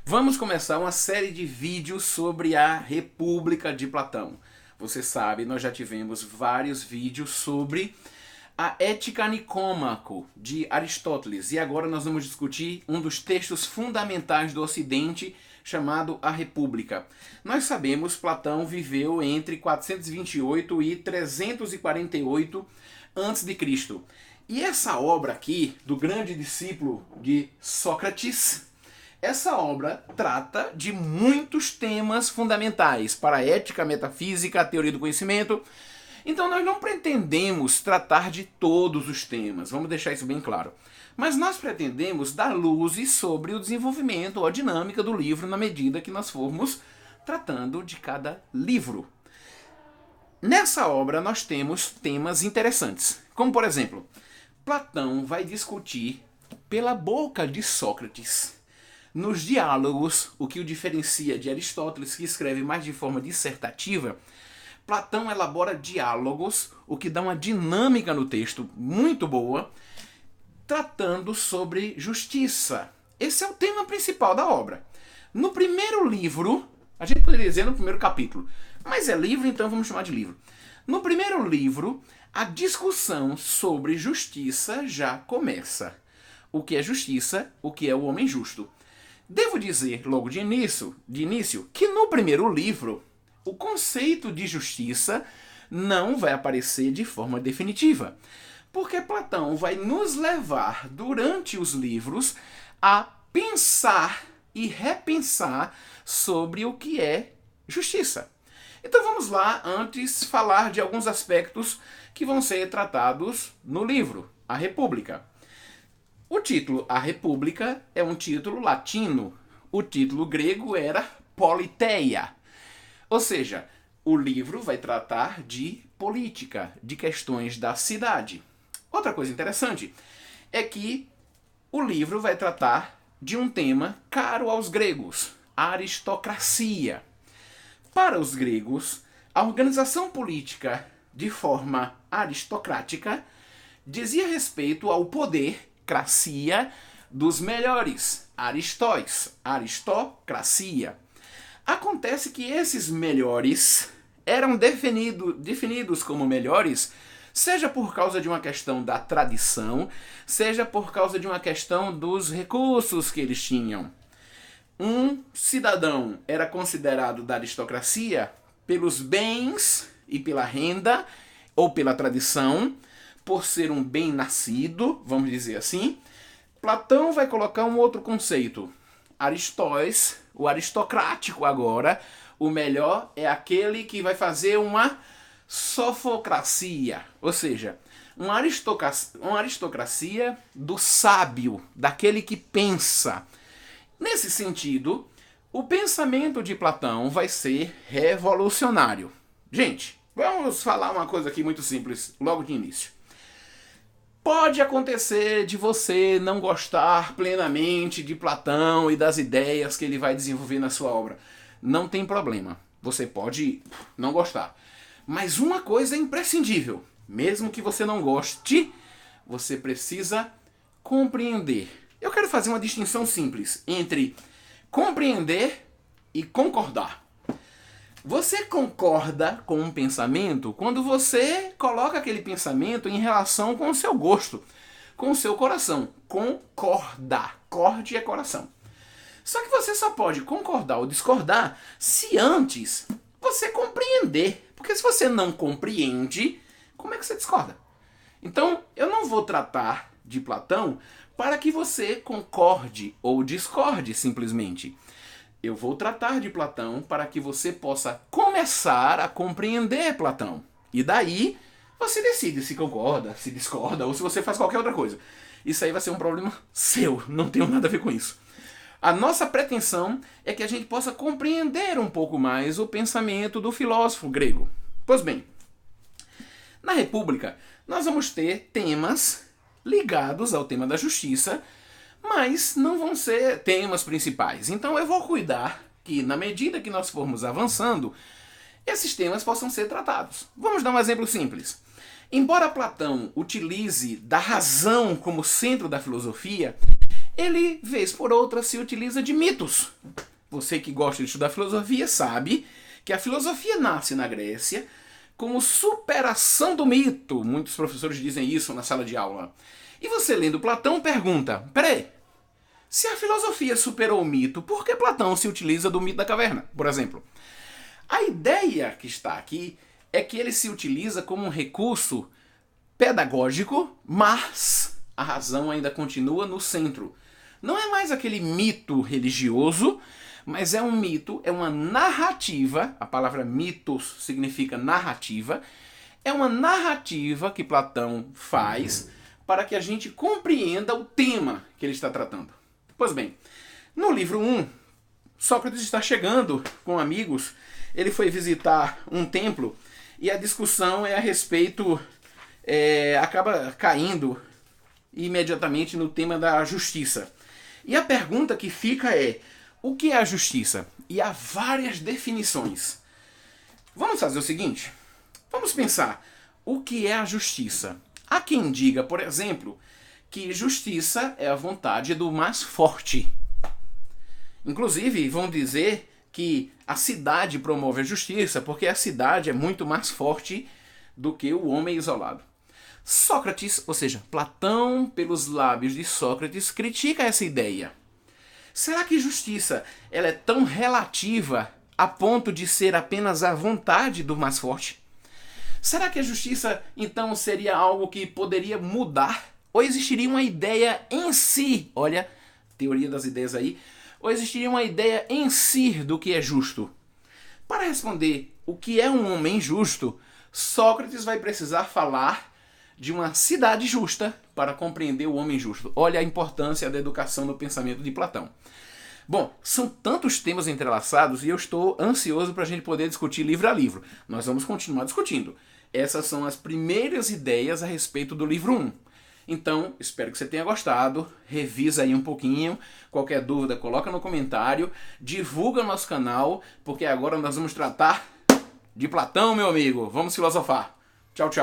Vamos começar uma série de vídeos sobre a República de Platão. Você sabe, nós já tivemos vários vídeos sobre a Ética Nicômaco de Aristóteles e agora nós vamos discutir um dos textos fundamentais do Ocidente chamado A República. Nós sabemos que Platão viveu entre 428 e 348 a.C. E essa obra aqui, do grande discípulo de Sócrates, essa obra trata de muitos temas fundamentais para a ética, a metafísica, a teoria do conhecimento. Então nós não pretendemos tratar de todos os temas, vamos deixar isso bem claro. Mas nós pretendemos dar luzes sobre o desenvolvimento ou a dinâmica do livro na medida que nós formos tratando de cada livro. Nessa obra nós temos temas interessantes, como por exemplo, Platão vai discutir pela boca de Sócrates, nos diálogos, o que o diferencia de Aristóteles, que escreve mais de forma dissertativa. Platão elabora diálogos, o que dá uma dinâmica no texto muito boa, tratando sobre justiça. Esse é o tema principal da obra. No primeiro livro, a gente poderia dizer no primeiro capítulo, mas é livro, então vamos chamar de livro. No primeiro livro, a discussão sobre justiça já começa. O que é justiça? O que é o homem justo? Devo dizer logo de início que no primeiro livro o conceito de justiça não vai aparecer de forma definitiva, porque Platão vai nos levar durante os livros a pensar e repensar sobre o que é justiça. Então vamos lá antes falar de alguns aspectos que vão ser tratados no livro A República. O título A República é um título latino. O título grego era Politeia. Ou seja, o livro vai tratar de política, de questões da cidade. Outra coisa interessante é que o livro vai tratar de um tema caro aos gregos, a aristocracia. Para os gregos, a organização política de forma aristocrática dizia respeito ao poder cracia dos melhores, aristóis, aristocracia. Acontece que esses melhores eram definidos como melhores, seja por causa de uma questão da tradição, seja por causa de uma questão dos recursos que eles tinham. Um cidadão era considerado da aristocracia pelos bens e pela renda, ou pela tradição, por ser um bem nascido, vamos dizer assim. Platão vai colocar um outro conceito. Aristóis, o aristocrático agora, o melhor é aquele que vai fazer uma sofocracia, ou seja, uma aristocracia do sábio, daquele que pensa. Nesse sentido, o pensamento de Platão vai ser revolucionário. Gente, vamos falar uma coisa aqui muito simples logo de início. Pode acontecer de você não gostar plenamente de Platão e das ideias que ele vai desenvolver na sua obra. Não tem problema. Você pode não gostar. Mas uma coisa é imprescindível. Mesmo que você não goste, você precisa compreender. Eu quero fazer uma distinção simples entre compreender e concordar. Você concorda com um pensamento quando você coloca aquele pensamento em relação com o seu gosto, com o seu coração. Concordar. Corde é coração. Só que você só pode concordar ou discordar se antes você compreender. Porque se você não compreende, como é que você discorda? Então, eu não vou tratar de Platão para que você concorde ou discorde simplesmente. Eu vou tratar de Platão para que você possa começar a compreender Platão. E daí, você decide se concorda, se discorda ou se você faz qualquer outra coisa. Isso aí vai ser um problema seu, não tenho nada a ver com isso. A nossa pretensão é que a gente possa compreender um pouco mais o pensamento do filósofo grego. Pois bem, na República, nós vamos ter temas ligados ao tema da justiça, mas não vão ser temas principais. Então eu vou cuidar que, na medida que nós formos avançando, esses temas possam ser tratados. Vamos dar um exemplo simples. Embora Platão utilize da razão como centro da filosofia, ele, vez por outra, se utiliza de mitos. Você que gosta de estudar filosofia sabe que a filosofia nasce na Grécia como superação do mito. Muitos professores dizem isso na sala de aula. E você, lendo Platão, pergunta, peraí, se a filosofia superou o mito, por que Platão se utiliza do mito da caverna, por exemplo? A ideia que está aqui é que ele se utiliza como um recurso pedagógico, mas a razão ainda continua no centro. Não é mais aquele mito religioso, mas é um mito, é uma narrativa, a palavra mitos significa narrativa, é uma narrativa que Platão faz para que a gente compreenda o tema que ele está tratando. Pois bem, no livro 1, Sócrates está chegando com amigos, ele foi visitar um templo e a discussão é a respeito, acaba caindo imediatamente no tema da justiça. E a pergunta que fica é, o que é a justiça? E há várias definições. Vamos fazer o seguinte, vamos pensar, o que é a justiça? Há quem diga, por exemplo, que justiça é a vontade do mais forte. Inclusive, vão dizer que a cidade promove a justiça porque a cidade é muito mais forte do que o homem isolado. Sócrates, ou seja, Platão, pelos lábios de Sócrates, critica essa ideia. Será que justiça ela é tão relativa a ponto de ser apenas a vontade do mais forte? Será que a justiça, então, seria algo que poderia mudar? Ou existiria uma ideia em si, olha, teoria das ideias aí, ou existiria uma ideia em si do que é justo? Para responder o que é um homem justo, Sócrates vai precisar falar de uma cidade justa para compreender o homem justo. Olha a importância da educação no pensamento de Platão. Bom, são tantos temas entrelaçados e eu estou ansioso para a gente poder discutir livro a livro. Nós vamos continuar discutindo. Essas são as primeiras ideias a respeito do livro 1. Então, espero que você tenha gostado, revisa aí um pouquinho, qualquer dúvida coloca no comentário, divulga nosso canal, porque agora nós vamos tratar de Platão, meu amigo. Vamos filosofar. Tchau, tchau.